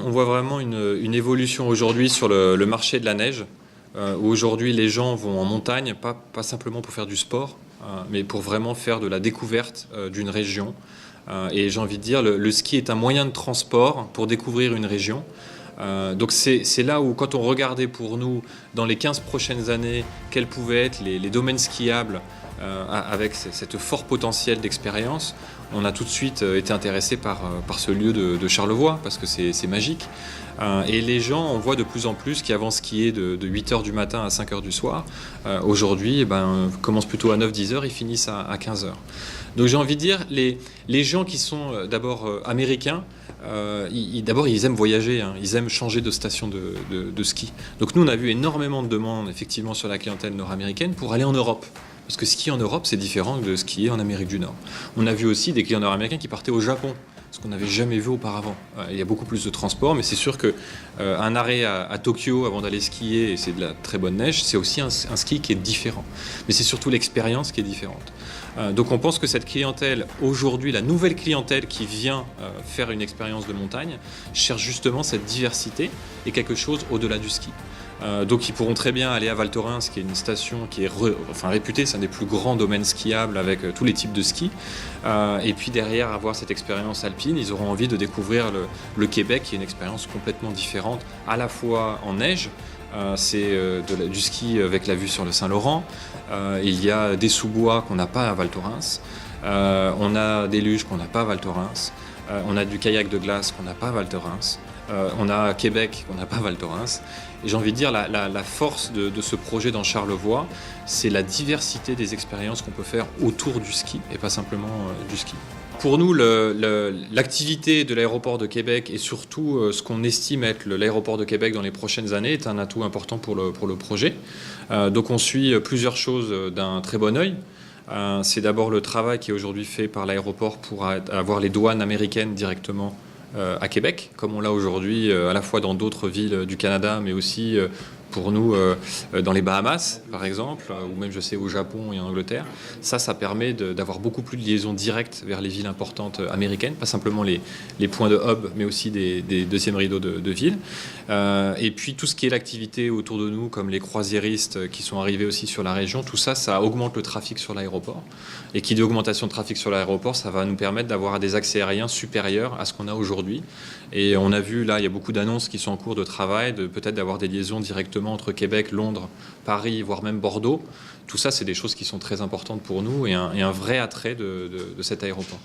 on voit vraiment une évolution aujourd'hui sur le marché de la neige, où aujourd'hui les gens vont en montagne, pas simplement pour faire du sport, mais pour vraiment faire de la découverte d'une région. Et j'ai envie de dire, le ski est un moyen de transport pour découvrir une région. Donc c'est là où, quand on regardait pour nous, dans les 15 prochaines années, quels pouvaient être les domaines skiables avec cette fort potentiel d'expérience, on a tout de suite été intéressé par ce lieu de Charlevoix, parce que c'est magique. Et les gens, on voit de plus en plus qui vont skier de 8h du matin à 5h du soir. Aujourd'hui, commencent plutôt à 9-10h et finissent à 15h. Donc j'ai envie de dire, les gens qui sont d'abord américains, d'abord ils aiment voyager, hein, ils aiment changer de station de ski. Donc nous on a vu énormément de demandes effectivement sur la clientèle nord-américaine pour aller en Europe. Parce que skier en Europe, c'est différent de skier en Amérique du Nord. On a vu aussi des clients nord-américains qui partaient au Japon, ce qu'on n'avait jamais vu auparavant. Il y a beaucoup plus de transport, mais c'est sûr qu'un arrêt à Tokyo avant d'aller skier, et c'est de la très bonne neige, c'est aussi un ski qui est différent. Mais c'est surtout l'expérience qui est différente. Donc on pense que cette clientèle, aujourd'hui, la nouvelle clientèle qui vient faire une expérience de montagne, cherche justement cette diversité et quelque chose au-delà du ski. Donc ils pourront très bien aller à Val Thorens, qui est une station qui est réputée, c'est un des plus grands domaines skiables avec tous les types de ski. Et puis derrière avoir cette expérience alpine, ils auront envie de découvrir le Québec, qui est une expérience complètement différente, à la fois en neige. C'est du ski avec la vue sur le Saint-Laurent. Il y a des sous-bois qu'on n'a pas à Val Thorens. On a des luges qu'on n'a pas à Val Thorens. On a du kayak de glace qu'on n'a pas à Val Thorens. On a Québec qu'on n'a pas à Val Thorens. Et j'ai envie de dire, la force de ce projet dans Charlevoix, c'est la diversité des expériences qu'on peut faire autour du ski et pas simplement du ski. Pour nous, l'activité de l'aéroport de Québec et surtout ce qu'on estime être l'aéroport de Québec dans les prochaines années est un atout important pour le projet. Donc on suit plusieurs choses d'un très bon œil. C'est d'abord le travail qui est aujourd'hui fait par l'aéroport pour avoir les douanes américaines directement à Québec, comme on l'a aujourd'hui à la fois dans d'autres villes du Canada, mais aussi pour nous dans les Bahamas, par exemple, ou même je sais au Japon et en Angleterre. Ça permet d'avoir beaucoup plus de liaisons directes vers les villes importantes américaines, pas simplement les points de hub, mais aussi des deuxièmes rideaux de villes. Et puis tout ce qui est l'activité autour de nous, comme les croisiéristes qui sont arrivés aussi sur la région, tout ça, ça augmente le trafic sur l'aéroport. Et qui dit augmentation de trafic sur l'aéroport, ça va nous permettre d'avoir des accès aériens supérieurs à ce qu'on a aujourd'hui. Et on a vu, là, il y a beaucoup d'annonces qui sont en cours de travail, peut-être d'avoir des liaisons directement entre Québec, Londres, Paris, voire même Bordeaux. Tout ça, c'est des choses qui sont très importantes pour nous et un vrai attrait de cet aéroport.